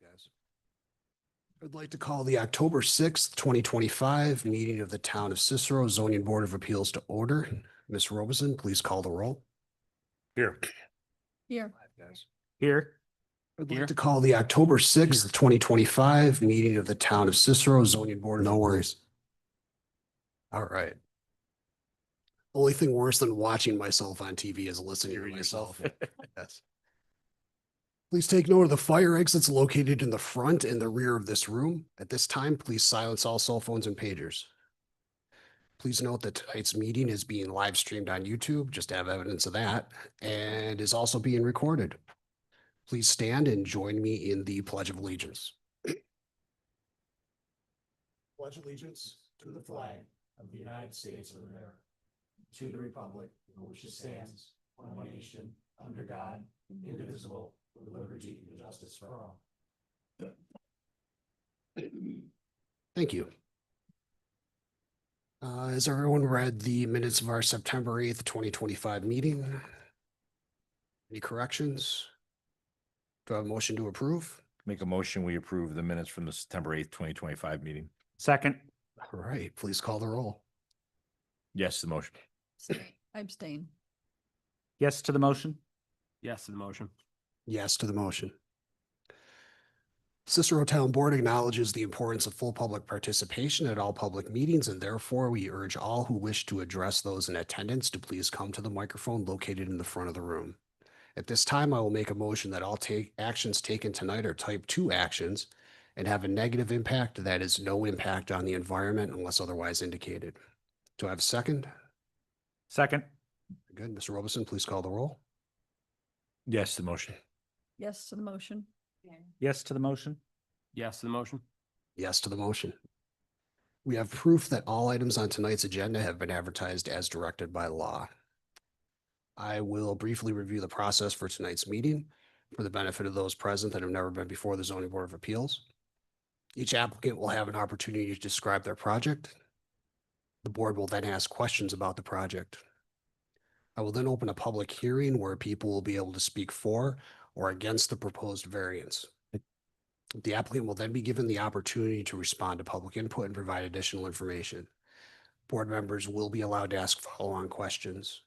Guys. I'd like to call the October 6th, 2025 meeting of the Town of Cicero Zoning Board of Appeals to order. Ms. Robeson, please call the roll. Here. Five guys. Here. I'd like to call the October 6th, 2025 meeting of the Town of Cicero Zoning Board. No worries. All right. Only thing worse than watching myself on TV is listening to myself. Yes. Please take note of the fire exits located in the front and the rear of this room. At this time, please silence all cell phones and pagers. Please note that tonight's meeting is being live streamed on YouTube, just to have evidence of that, and is also being recorded. Please stand and join me in the Pledge of Allegiance. Pledge allegiance to the flag of the United States of America, to the republic for which it stands, one nation, under God, indivisible, with liberty and justice for all. Thank you. Has everyone read the minutes of our September 8th, 2025 meeting? Any corrections? Do I have a motion to approve? Make a motion, we approve the minutes from the September 8th, 2025 meeting. Second. All right, please call the roll. Yes, the motion. I abstain. Yes to the motion. Yes to the motion. Yes to the motion. Cicero Town Board acknowledges the importance of full public participation at all public meetings, and therefore we urge all who wish to address those in attendance to please come to the microphone located in the front of the room. At this time, I will make a motion that all actions taken tonight are type 2 actions and have a negative impact that is no impact on the environment unless otherwise indicated. Do I have a second? Second. Good. Mr. Robeson, please call the roll. Yes, the motion. Yes to the motion. Yes to the motion. Yes to the motion. Yes to the motion. We have proof that all items on tonight's agenda have been advertised as directed by law. I will briefly review the process for tonight's meeting for the benefit of those present that have never been before the Zoning Board of Appeals. Each applicant will have an opportunity to describe their project. The board will then ask questions about the project. I will then open a public hearing where people will be able to speak for or against the proposed variance. The applicant will then be given the opportunity to respond to public input and provide additional information. Board members will be allowed to ask follow-on questions.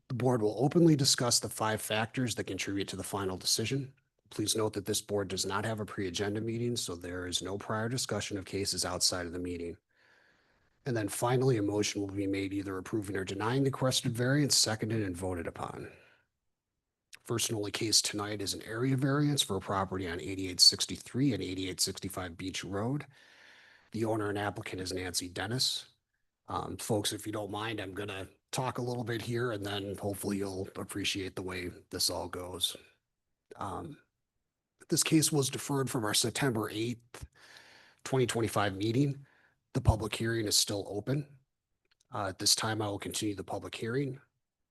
The board will openly discuss the 5 factors that contribute to the final decision. Please note that this board does not have a pre-agenda meeting, so there is no prior discussion of cases outside of the meeting. And then finally, a motion will be made either approving or denying the requested variance, seconded and voted upon. First and only case tonight is an area variance for a property on 8863 and 8865 Beach Road. The owner and applicant is Nancy Dennis. Folks, if you don't mind, I'm going to talk a little bit here and then hopefully you'll appreciate the way this all goes. This case was deferred from our September 8th, 2025 meeting. The public hearing is still open. At this time, I will continue the public hearing.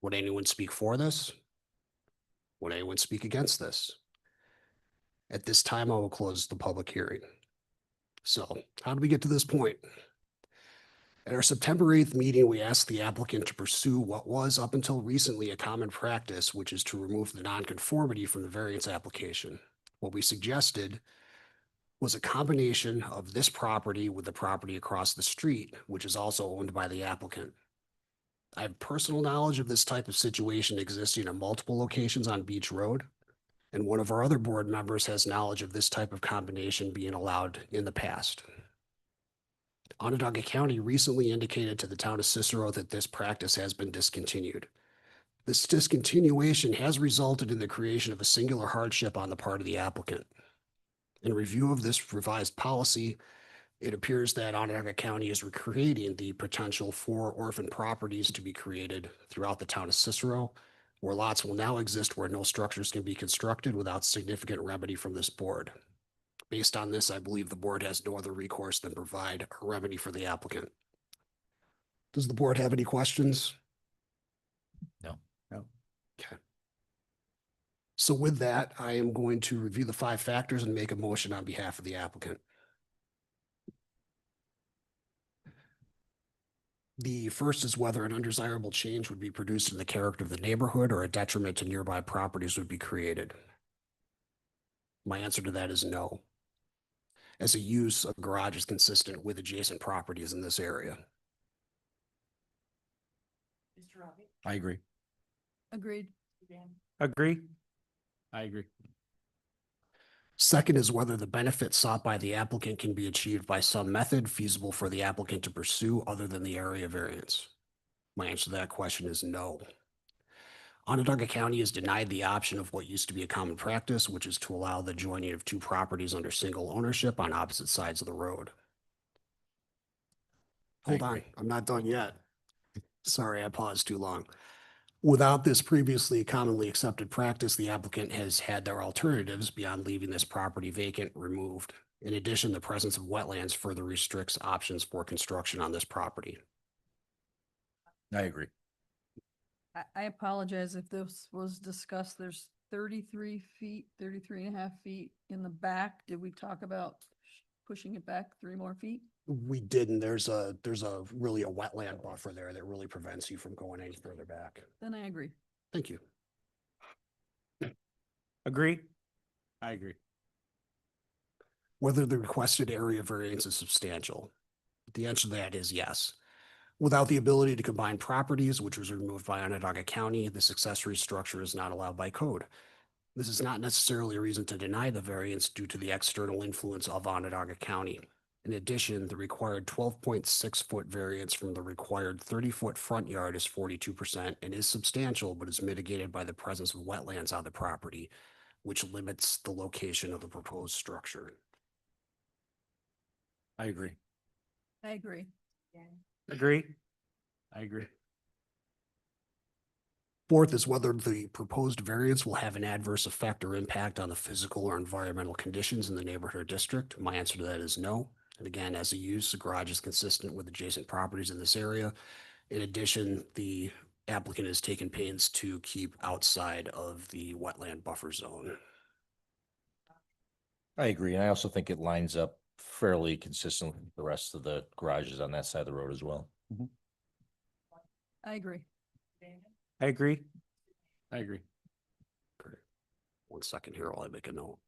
Would anyone speak for this? Would anyone speak against this? At this time, I will close the public hearing. So how did we get to this point? At our September 8th meeting, we asked the applicant to pursue what was up until recently a common practice, which is to remove the nonconformity from the variance application. What we suggested was a combination of this property with the property across the street, which is also owned by the applicant. I have personal knowledge of this type of situation existing in multiple locations on Beach Road, and one of our other board members has knowledge of this type of combination being allowed in the past. Onondaga County recently indicated to the town of Cicero that this practice has been discontinued. This discontinuation has resulted in the creation of a singular hardship on the part of the applicant. In review of this revised policy, it appears that Onondaga County is recreating the potential for orphan properties to be created throughout the town of Cicero, where lots will now exist where no structures can be constructed without significant remedy from this board. Based on this, I believe the board has no other recourse than provide a remedy for the applicant. Does the board have any questions? No. No. Okay. So with that, I am going to review the 5 factors and make a motion on behalf of the applicant. The first is whether an undesirable change would be produced in the character of the neighborhood or a detriment to nearby properties would be created. My answer to that is no. As a use, a garage is consistent with adjacent properties in this area. I agree. Agreed. Agree. I agree. Second is whether the benefit sought by the applicant can be achieved by some method feasible for the applicant to pursue other than the area variance. My answer to that question is no. Onondaga County has denied the option of what used to be a common practice, which is to allow the joining of two properties under single ownership on opposite sides of the road. Hold on, I'm not done yet. Sorry, I paused too long. Without this previously commonly accepted practice, the applicant has had their alternatives beyond leaving this property vacant removed. In addition, the presence of wetlands further restricts options for construction on this property. I agree. I apologize if this was discussed. There's 33 feet, 33 and a half feet in the back. Did we talk about pushing it back 3 more feet? We didn't. There's a really a wetland buffer there that really prevents you from going any further back. Then I agree. Thank you. Agree. I agree. Whether the requested area variance is substantial. The answer to that is yes. Without the ability to combine properties, which was removed by Onondaga County, this accessory structure is not allowed by code. This is not necessarily a reason to deny the variance due to the external influence of Onondaga County. In addition, the required 12.6-foot variance from the required 30-foot front yard is 42% and is substantial, but is mitigated by the presence of wetlands on the property, which limits the location of the proposed structure. I agree. I agree. Agree. I agree. Fourth is whether the proposed variance will have an adverse effect or impact on the physical or environmental conditions in the neighborhood or district. My answer to that is no. And again, as a use, the garage is consistent with adjacent properties in this area. In addition, the applicant has taken pains to keep outside of the wetland buffer zone. I agree. And I also think it lines up fairly consistent with the rest of the garages on that side of the road as well. I agree. I agree. I agree. Great. 1 second here while I make a note.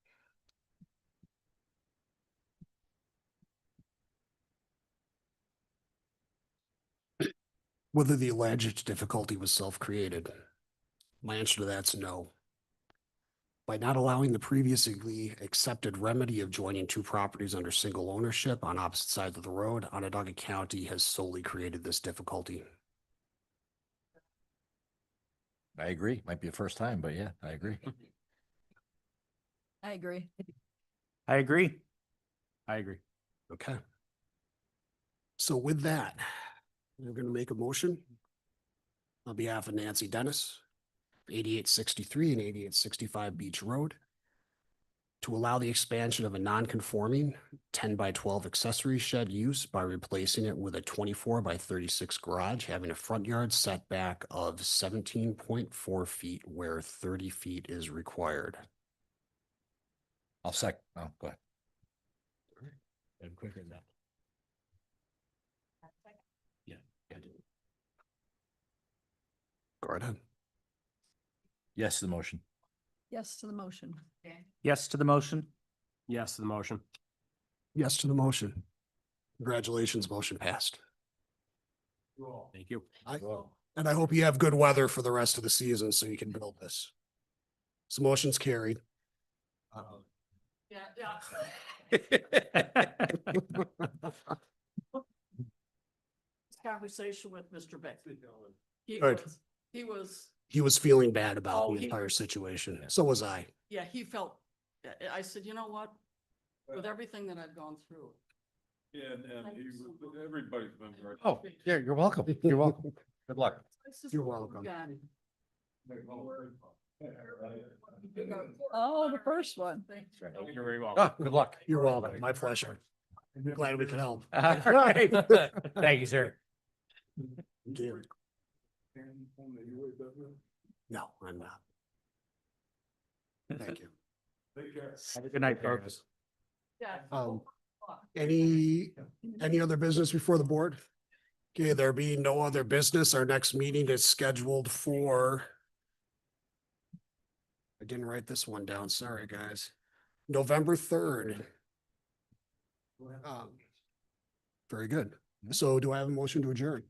Whether the alleged difficulty was self-created. My answer to that's no. By not allowing the previously accepted remedy of joining two properties under single ownership on opposite sides of the road, Onondaga County has solely created this difficulty. I agree. Might be the first time, but yeah, I agree. I agree. I agree. I agree. Okay. So with that, we're going to make a motion on behalf of Nancy Dennis, 8863 and 8865 Beach Road, to allow the expansion of a non-conforming 10 by 12 accessory shed use by replacing it with a 24 by 36 garage having a front yard setback of 17.4 feet where 30 feet is required. Oh, go ahead. I'm quicker than that. Yeah. Go right ahead. Yes to the motion. Yes to the motion. Yes to the motion. Yes to the motion. Yes to the motion. Congratulations, motion passed. Thank you. And I hope you have good weather for the rest of the season so you can build this. So motion's carried. Conversation with Mr. Beck. Good. He was feeling bad about Oh, the he- entire situation. So was I. Yeah, he felt, I said, you know what? With everything that I've gone through. Yeah, and everybody's been very. Oh, yeah, you're welcome. You're welcome. Good luck. This is You're what welcome. we've got. Oh, the first one. You're very welcome. Oh, good luck. You're welcome. My pleasure. Glad we could help. All right. Thank you, sir. No, I'm not. Thank you. Have a good night, folks. Yeah. Any other business before the board? Okay, there being no other business, our next meeting is scheduled for. I didn't write this one down. Sorry, guys. November 3rd. Very good. So do I have a motion to adjourn?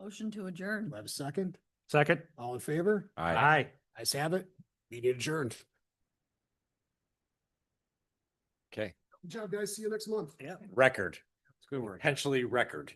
Motion to adjourn. Do I have a second? Second. All in favor? Aye. Ayes have it. Meeting adjourned. Okay, Good job, guys. See you next month. Yeah. record, Good work. potentially record.